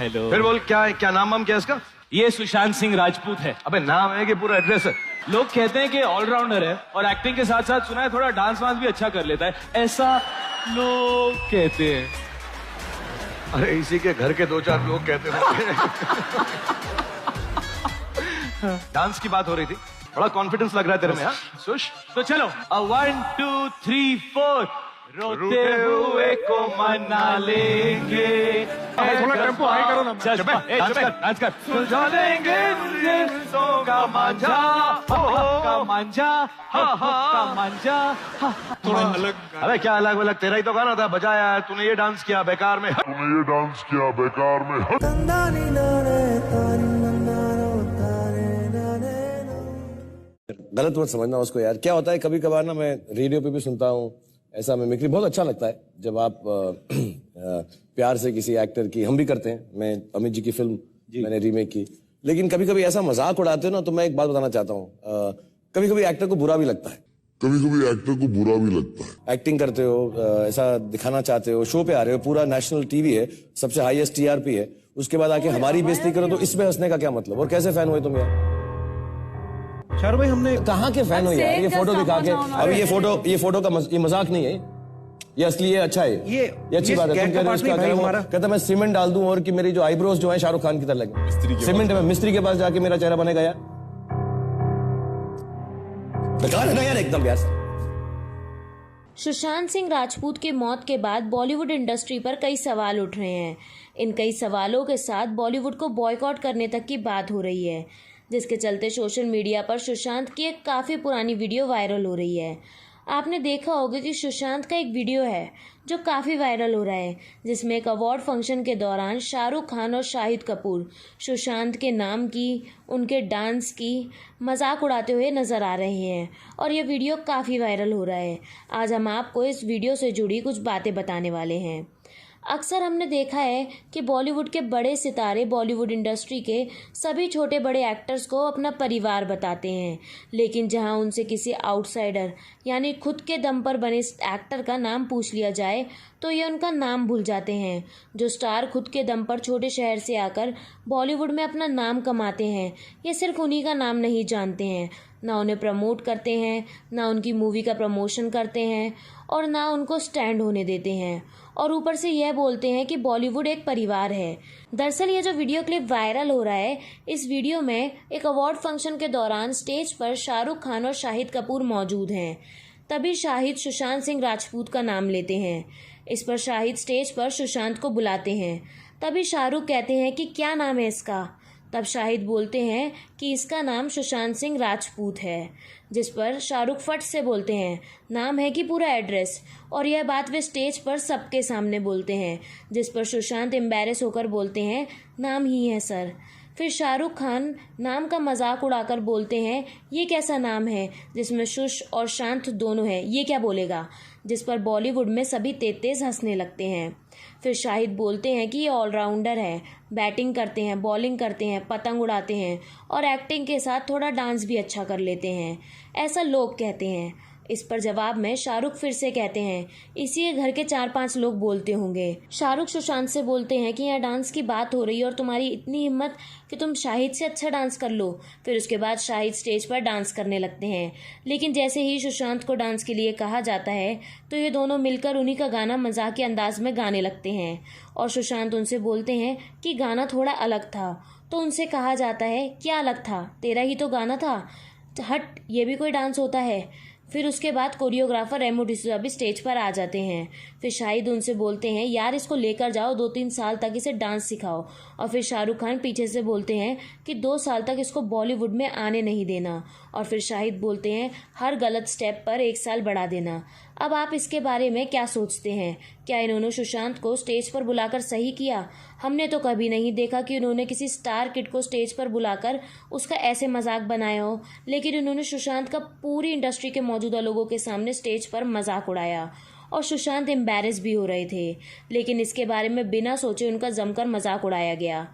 Hello. फिर बोल, क्या है, क्या नाम क्या है इसका? ये सुशांत सिंह राजपूत है। अबे नाम है कि पूरा एड्रेस है? लोग कहते हैं कि ऑलराउंडर है और एक्टिंग के साथ साथ सुना है थोड़ा डांस वांस भी अच्छा कर लेता है, ऐसा लोग कहते हैं। अरे इसी के घर के 2-4 लोग कहते हैं। डांस की बात हो रही थी, बड़ा कॉन्फिडेंस लग रहा है तेरे में। हाँ सुश, तो चलो 1 2 3 4 रोते हुए को मना लेंगे। थोड़ा टेम्पो हाई करो ना। डांस कर। सुलझा लेंगे का मांझा, का मांझा, का मांझा। थोड़ा अलग। अबे क्या अलग अलग, तेरा ही तो गाना था, बजाया है तूने, ये डांस किया बेकार में। गलत मत समझना उसको यार। क्या होता है कभी कभार ना, मैं रेडियो पे भी सुनता हूँ ऐसा मिमिक्री, बहुत अच्छा लगता है जब आप प्यार से किसी एक्टर की, हम भी करते हैं, मैं अमित जी की फिल्म मैंने रीमेक की, लेकिन कभी कभी ऐसा मजाक उड़ाते हो ना, तो मैं एक बात बताना चाहता हूँ, कभी कभी एक्टर को बुरा भी लगता है। एक्टिंग करते हो, ऐसा दिखाना चाहते हो, शो पे आ रहे हो, पूरा नेशनल टीवी है, सबसे हाईएस्ट टीआरपी है, उसके बाद आके हमारी बेइज्जती करो, तो इसमें हंसने का क्या मतलब? और कैसे फैन हुए तुम यार? शाहरुख भाई, हमने कहाँ के फैन हो यार? ये फोटो दिखा के, अभी ये फोटो का ये मजाक नहीं है, ये असली है, अच्छा है, ये अच्छी बात है। तुम कह रहे हो उसका कहता मैं सीमेंट डाल दूं और कि मेरी जो आईब्रोज जो है शाहरुख खान की तरह लगे। सीमेंट में मिस्त्री के पास जाके मेरा चेहरा बनेगा यार? बेकार है ना यार एकदम यार। सुशांत सिंह राजपूत की मौत के बाद बॉलीवुड इंडस्ट्री पर कई सवाल उठ रहे हैं। इन कई सवालों के साथ बॉलीवुड को बॉयकॉट करने तक की बात हो रही है, जिसके चलते सोशल मीडिया पर सुशांत की एक काफ़ी पुरानी वीडियो वायरल हो रही है। आपने देखा होगा कि सुशांत का एक वीडियो है जो काफ़ी वायरल हो रहा है, जिसमें एक अवार्ड फंक्शन के दौरान शाहरुख खान और शाहिद कपूर सुशांत के नाम की, उनके डांस की मजाक उड़ाते हुए नज़र आ रहे हैं और ये वीडियो काफ़ी वायरल हो रहा है। आज हम आपको इस वीडियो से जुड़ी कुछ बातें बताने वाले हैं। अक्सर हमने देखा है कि बॉलीवुड के बड़े सितारे बॉलीवुड इंडस्ट्री के सभी छोटे बड़े एक्टर्स को अपना परिवार बताते हैं, लेकिन जहां उनसे किसी आउटसाइडर यानी खुद के दम पर बने एक्टर का नाम पूछ लिया जाए तो ये उनका नाम भूल जाते हैं। जो स्टार खुद के दम पर छोटे शहर से आकर बॉलीवुड में अपना नाम कमाते हैं, ये सिर्फ उन्हीं का नाम नहीं जानते हैं, ना उन्हें प्रमोट करते हैं, ना उनकी मूवी का प्रमोशन करते हैं और ना उनको स्टैंड होने देते हैं, और ऊपर से यह बोलते हैं कि बॉलीवुड एक परिवार है। दरअसल ये जो वीडियो क्लिप वायरल हो रहा है, इस वीडियो में एक अवार्ड फंक्शन के दौरान स्टेज पर शाहरुख खान और शाहिद कपूर मौजूद हैं। तभी शाहिद सुशांत सिंह राजपूत का नाम लेते हैं। इस पर शाहिद स्टेज पर सुशांत को बुलाते हैं। तभी शाहरुख कहते हैं कि क्या नाम है इसका? तब शाहिद बोलते हैं कि इसका नाम सुशांत सिंह राजपूत है, जिस पर शाहरुख फट से बोलते हैं नाम है कि पूरा एड्रेस, और यह बात वे स्टेज पर सबके सामने बोलते हैं, जिस पर सुशांत एम्बैरेस होकर बोलते हैं नाम ही है सर। फिर शाहरुख खान नाम का मजाक उड़ाकर बोलते हैं ये कैसा नाम है जिसमें शुश और शांत दोनों हैं, ये क्या बोलेगा? जिस पर बॉलीवुड में सभी तेज हंसने लगते हैं। फिर शाहिद बोलते हैं कि ये ऑलराउंडर है, बैटिंग करते हैं, बॉलिंग करते हैं, पतंग उड़ाते हैं और एक्टिंग के साथ थोड़ा डांस भी अच्छा कर लेते हैं, ऐसा लोग कहते हैं। इस पर जवाब में शाहरुख फिर से कहते हैं इसी के घर के 4-5 लोग बोलते होंगे। शाहरुख सुशांत से बोलते हैं कि यहाँ डांस की बात हो रही है और तुम्हारी इतनी हिम्मत कि तुम शाहिद से अच्छा डांस कर लो। फिर उसके बाद शाहिद स्टेज पर डांस करने लगते हैं, लेकिन जैसे ही सुशांत को डांस के लिए कहा जाता है तो ये दोनों मिलकर उन्हीं का गाना मजाक के अंदाज में गाने लगते हैं और सुशांत उनसे बोलते हैं कि गाना थोड़ा अलग था। तो उनसे कहा जाता है क्या अलग था, तेरा ही तो गाना था, हट ये भी कोई डांस होता है। फिर उसके बाद कोरियोग्राफर रेमो डिसूजा भी स्टेज पर आ जाते हैं। फिर शाहिद उनसे बोलते हैं यार इसको लेकर जाओ, 2-3 साल तक इसे डांस सिखाओ। और फिर शाहरुख खान पीछे से बोलते हैं कि 2 साल तक इसको बॉलीवुड में आने नहीं देना। और फिर शाहिद बोलते हैं हर गलत स्टेप पर 1 साल बढ़ा देना। अब आप इसके बारे में क्या सोचते हैं? क्या इन्होंने सुशांत को स्टेज पर बुलाकर सही किया? हमने तो कभी नहीं देखा कि उन्होंने किसी स्टार किड को स्टेज पर बुलाकर उसका ऐसे मजाक बनाया हो, लेकिन उन्होंने सुशांत का पूरी इंडस्ट्री के मौजूदा लोगों के सामने स्टेज पर मजाक उड़ाया और सुशांत एम्बैरेस भी हो रहे थे, लेकिन इसके बारे में बिना सोचे उनका जमकर मजाक उड़ाया गया।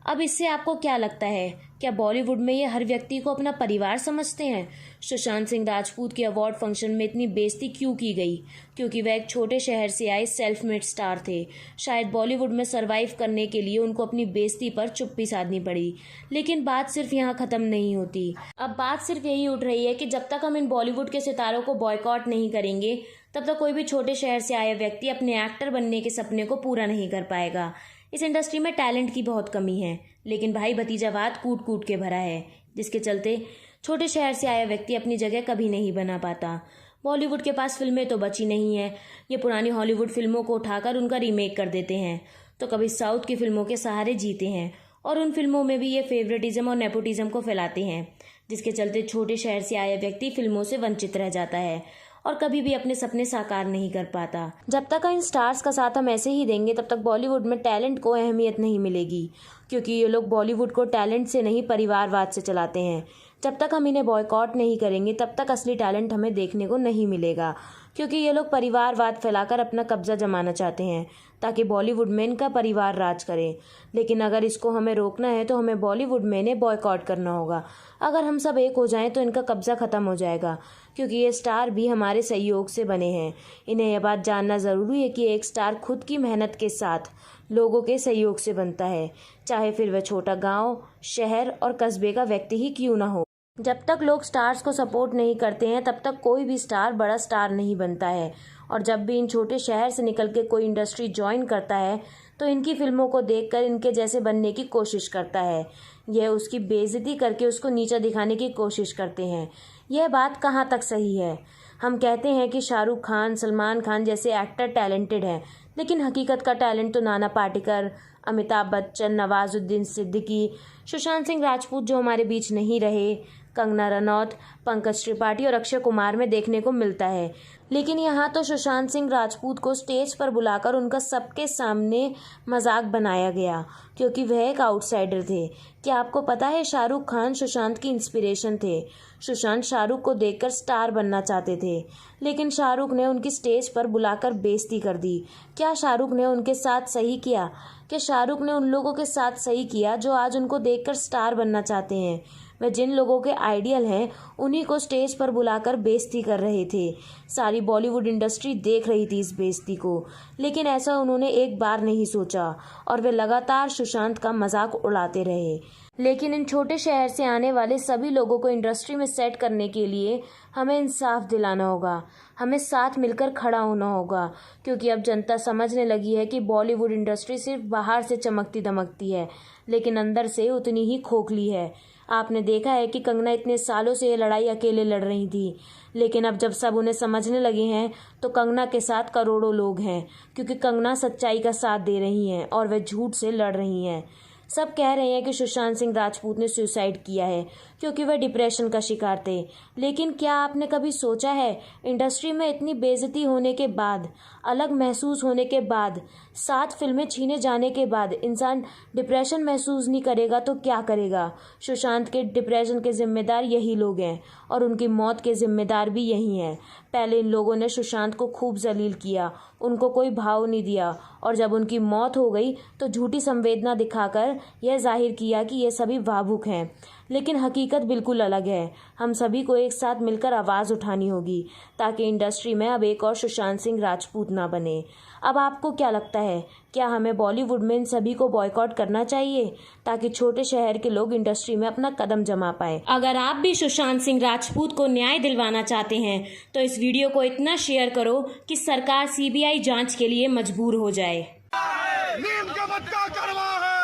अब इससे आपको क्या लगता है, क्या बॉलीवुड में ये हर व्यक्ति को अपना परिवार समझते हैं? सुशांत सिंह राजपूत के अवार्ड फंक्शन में इतनी बेइज्जती क्यों की गई? क्योंकि वह एक छोटे शहर से आए सेल्फ मेड स्टार थे। शायद बॉलीवुड में सरवाइव करने के लिए उनको अपनी बेइज्जती पर चुप्पी साधनी पड़ी। लेकिन बात सिर्फ यहाँ ख़त्म नहीं होती। अब बात सिर्फ यही उठ रही है कि जब तक हम इन बॉलीवुड के सितारों को बॉयकॉट नहीं करेंगे, तब तक कोई भी छोटे शहर से आया व्यक्ति अपने एक्टर बनने के सपने को पूरा नहीं कर पाएगा। इस इंडस्ट्री में टैलेंट की बहुत कमी है, लेकिन भाई भतीजावाद कूट कूट के भरा है, जिसके चलते छोटे शहर से आया व्यक्ति अपनी जगह कभी नहीं बना पाता। बॉलीवुड के पास फिल्में तो बची नहीं है, ये पुरानी हॉलीवुड फिल्मों को उठाकर उनका रीमेक कर देते हैं, तो कभी साउथ की फिल्मों के सहारे जीते हैं और उन फिल्मों में भी ये फेवरेटिज्म और नेपोटिज्म को फैलाते हैं, जिसके चलते छोटे शहर से आया व्यक्ति फिल्मों से वंचित रह जाता है और कभी भी अपने सपने साकार नहीं कर पाता। जब तक इन स्टार्स का साथ हम ऐसे ही देंगे, तब तक बॉलीवुड में टैलेंट को अहमियत नहीं मिलेगी, क्योंकि ये लोग बॉलीवुड को टैलेंट से नहीं परिवारवाद से चलाते हैं। जब तक हम इन्हें बॉयकॉट नहीं करेंगे, तब तक असली टैलेंट हमें देखने को नहीं मिलेगा, क्योंकि ये लोग परिवारवाद फैलाकर अपना कब्जा जमाना चाहते हैं ताकि बॉलीवुड में इनका परिवार राज करे। लेकिन अगर इसको हमें रोकना है तो हमें बॉलीवुड में इन्हें बॉयकॉट करना होगा। अगर हम सब एक हो जाएं तो इनका कब्जा ख़त्म हो जाएगा, क्योंकि ये स्टार भी हमारे सहयोग से बने हैं। इन्हें यह बात जानना ज़रूरी है कि एक स्टार खुद की मेहनत के साथ लोगों के सहयोग से बनता है, चाहे फिर वह छोटा गाँव, शहर और कस्बे का व्यक्ति ही क्यों ना हो। जब तक लोग स्टार्स को सपोर्ट नहीं करते हैं, तब तक कोई भी स्टार बड़ा स्टार नहीं बनता है। और जब भी इन छोटे शहर से निकल के कोई इंडस्ट्री ज्वाइन करता है, तो इनकी फिल्मों को देखकर इनके जैसे बनने की कोशिश करता है। यह उसकी बेइज्जती करके उसको नीचा दिखाने की कोशिश करते हैं। यह बात कहाँ तक सही है? हम कहते हैं कि शाहरुख खान, सलमान खान जैसे एक्टर टैलेंटेड हैं, लेकिन हकीकत का टैलेंट तो नाना पाटेकर, अमिताभ बच्चन, नवाजुद्दीन सिद्दीकी, सुशांत सिंह राजपूत जो हमारे बीच नहीं रहे, कंगना रनौत, पंकज त्रिपाठी और अक्षय कुमार में देखने को मिलता है। लेकिन यहाँ तो सुशांत सिंह राजपूत को स्टेज पर बुलाकर उनका सबके सामने मजाक बनाया गया, क्योंकि वह एक आउटसाइडर थे। क्या आपको पता है, शाहरुख खान सुशांत की इंस्पिरेशन थे। सुशांत शाहरुख को देखकर स्टार बनना चाहते थे, लेकिन शाहरुख ने उनकी स्टेज पर बुलाकर बेइज्जती कर दी। क्या शाहरुख ने उनके साथ सही किया? क्या शाहरुख ने उन लोगों के साथ सही किया जो आज उनको देखकर स्टार बनना चाहते हैं? वह जिन लोगों के आइडियल हैं, उन्हीं को स्टेज पर बुलाकर बेइज्जती कर रहे थे। सारी बॉलीवुड इंडस्ट्री देख रही थी इस बेइज्जती को, लेकिन ऐसा उन्होंने एक बार नहीं सोचा और वे लगातार सुशांत का मजाक उड़ाते रहे। लेकिन इन छोटे शहर से आने वाले सभी लोगों को इंडस्ट्री में सेट करने के लिए हमें इंसाफ दिलाना होगा, हमें साथ मिलकर खड़ा होना होगा, क्योंकि अब जनता समझने लगी है कि बॉलीवुड इंडस्ट्री सिर्फ बाहर से चमकती दमकती है, लेकिन अंदर से उतनी ही खोखली है। आपने देखा है कि कंगना इतने सालों से ये लड़ाई अकेले लड़ रही थी, लेकिन अब जब सब उन्हें समझने लगे हैं तो कंगना के साथ करोड़ों लोग हैं, क्योंकि कंगना सच्चाई का साथ दे रही हैं और वे झूठ से लड़ रही हैं। सब कह रहे हैं कि सुशांत सिंह राजपूत ने सुसाइड किया है क्योंकि वह डिप्रेशन का शिकार थे, लेकिन क्या आपने कभी सोचा है, इंडस्ट्री में इतनी बेइज्जती होने के बाद, अलग महसूस होने के बाद, 7 फिल्में छीने जाने के बाद इंसान डिप्रेशन महसूस नहीं करेगा तो क्या करेगा? सुशांत के डिप्रेशन के जिम्मेदार यही लोग हैं और उनकी मौत के जिम्मेदार भी यही हैं। पहले इन लोगों ने सुशांत को खूब जलील किया, उनको कोई भाव नहीं दिया, और जब उनकी मौत हो गई तो झूठी संवेदना दिखाकर यह जाहिर किया कि ये सभी भावुक हैं। लेकिन हकीकत बिल्कुल अलग है। हम सभी को एक साथ मिलकर आवाज़ उठानी होगी ताकि इंडस्ट्री में अब एक और सुशांत सिंह राजपूत ना बने। अब आपको क्या लगता है, क्या हमें बॉलीवुड में इन सभी को बॉयकॉट करना चाहिए ताकि छोटे शहर के लोग इंडस्ट्री में अपना कदम जमा पाए? अगर आप भी सुशांत सिंह राजपूत को न्याय दिलवाना चाहते हैं तो इस वीडियो को इतना शेयर करो कि सरकार CBI जांच के लिए मजबूर हो जाए। नीम का बच्चा कड़वा है।